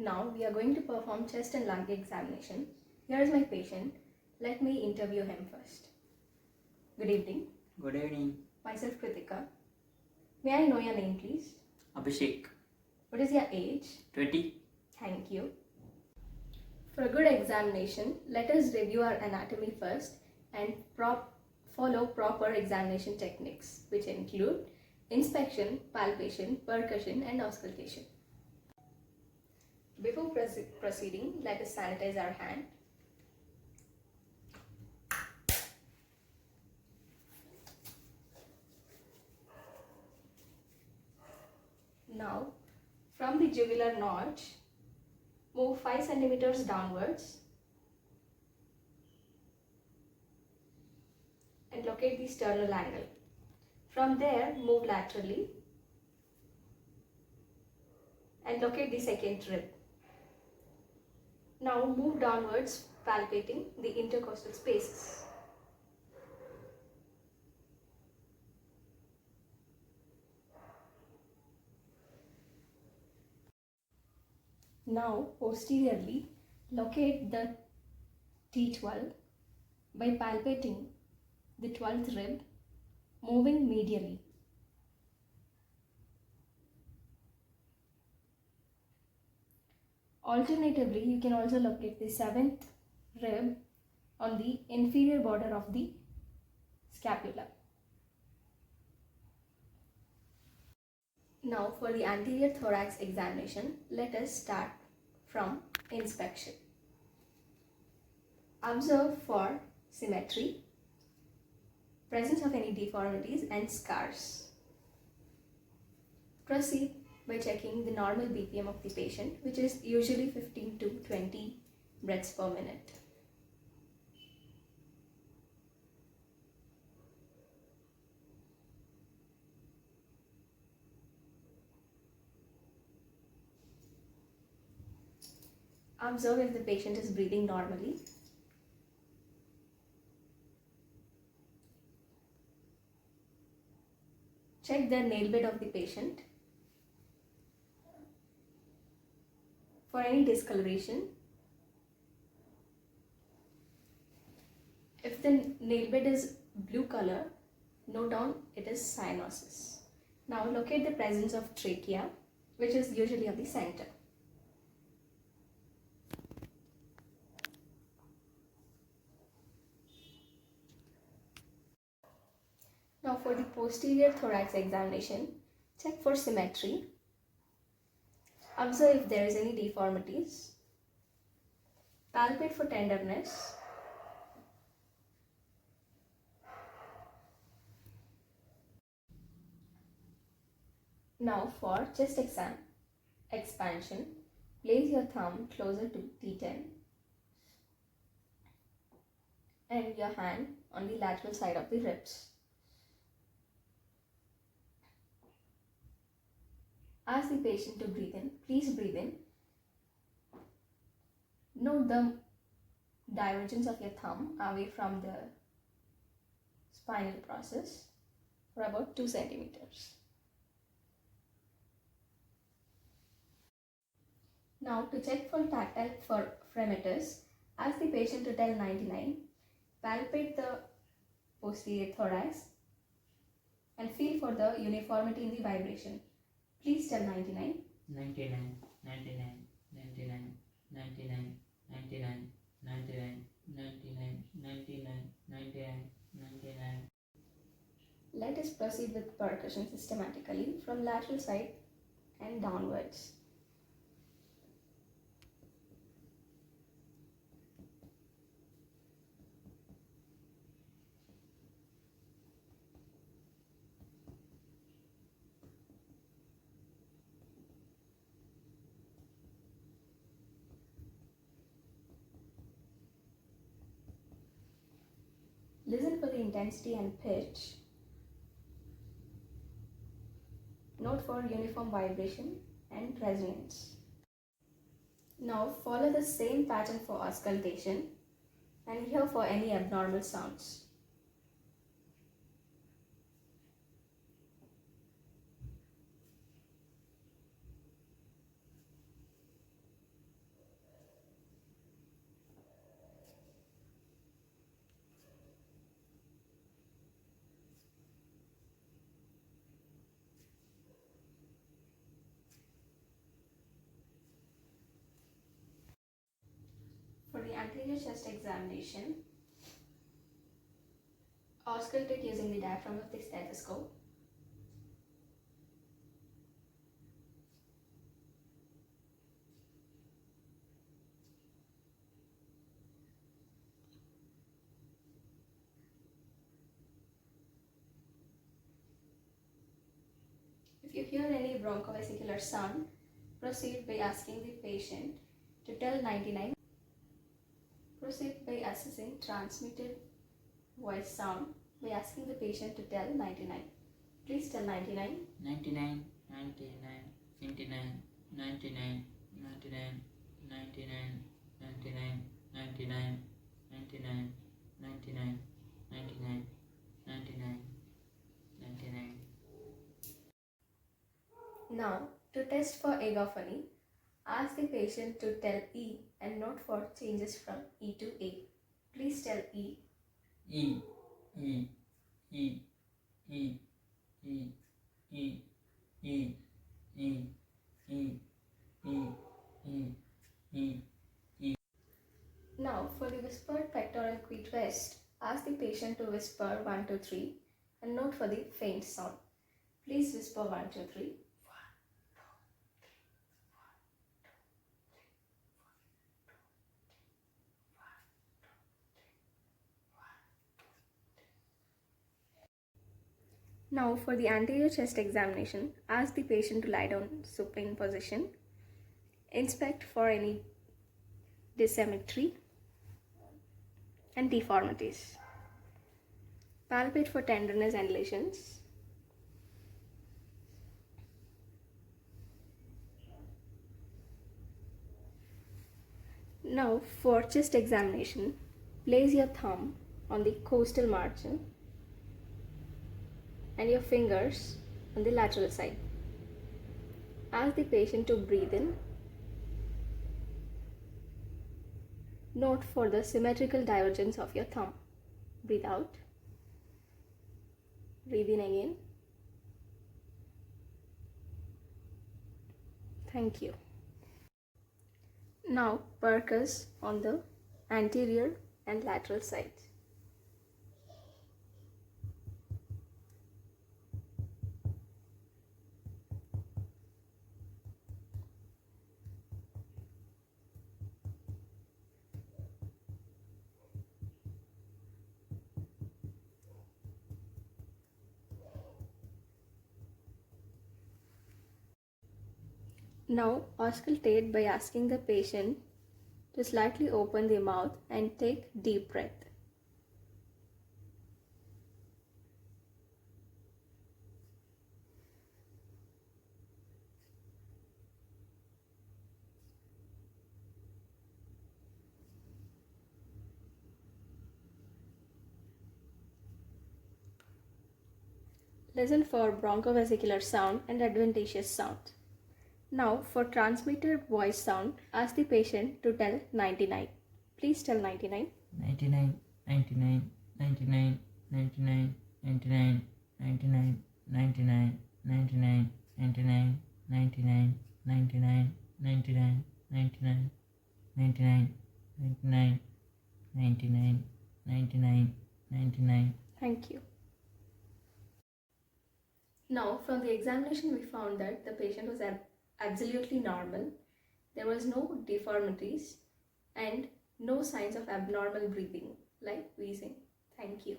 Now we are going to perform chest and lung examination. Here is my patient. Let me interview him first. Good evening. Good evening. Myself Kritika. May I know your name please? Abhishek. What is your age? 20. Thank you. For a good examination, let us review our anatomy first and follow proper examination techniques, which include inspection, palpation, percussion and auscultation. Before proceeding, let us sanitize our hand. Now, from the jugular notch, move 5 centimeters downwards and locate the sternal angle. From there, move laterally and locate the second rib. Now move downwards, palpating the intercostal spaces. Now posteriorly, locate the T12 by palpating the 12th rib, moving medially. Alternatively, you can also locate the 7th rib on the inferior border of the scapula. Now for the anterior thorax examination, let us start from inspection. Observe for symmetry, presence of any deformities and scars. Proceed by checking the normal BPM of the patient, which is usually 15 to 20 breaths per minute. Observe if the patient is breathing normally. Check the nail bed of the patient for any discoloration. If the nail bed is blue color, note down it is cyanosis. Now locate the presence of trachea, which is usually at the center. Now for the posterior thorax examination, check for symmetry. Observe if there is any deformities. Palpate for tenderness. Now for chest expansion, place your thumb closer to T10 and your hand on the lateral side of the ribs. Ask the patient to breathe in. Please breathe in. Note the divergence of your thumb away from the spinal process for about 2 centimeters. Now to check for tactile parameters, ask the patient to tell 99, palpate the posterior thorax and feel for the uniformity in the vibration. Please tell 99. 99, 99, 99, 99, 99, 99, 99, 99, 99, 99. Let us proceed with percussion systematically from lateral side and downwards. Listen for the intensity and pitch. Note for uniform vibration and resonance. Now follow the same pattern for auscultation and hear for any abnormal sounds. anterior chest examination, auscultate using the diaphragm of the stethoscope. If you hear any bronchovesicular sound, proceed by asking the patient to tell 99. Proceed by assessing transmitted voice sound by asking the patient to tell 99. Please tell 99. 99, 99, 99, 99, 99, 99, 99, 99, 99, 99, 99, 99, 99. Now, to test for agophony, ask the patient to tell E and note for changes from E to A. Please tell E. E, E, E, E, E, E, E, E, E, E, E, E, E. Now, for the whispered pectoral qui twist, ask the patient to whisper 1, 2, 3 and note for the faint sound. Please whisper 1, 2, 3. Now, for the anterior chest examination, ask the patient to lie down supine position. Inspect for any dysymmetry and deformities. Palpate for tenderness and lesions. Now, for chest examination, place your thumb on the costal margin and your fingers on the lateral side. Ask the patient to breathe in. Note for the symmetrical divergence of your thumb. Breathe out. Breathe in again. Thank you. Now percuss on the anterior and lateral sides. Now auscultate by asking the patient to slightly open the mouth and take deep breath. Listen for bronchovesicular sound and adventitious sound. Now for transmitted voice sound, ask the patient to tell 99. Please tell 99. 99, 99, 99, 99, 99, 99, 99, 99, 99, 99, 99, 99, 99, 99, 99, 99, 99, 99. Thank you. Now from the examination we found that the patient was absolutely normal. There was no deformities and no signs of abnormal breathing like wheezing. Thank you.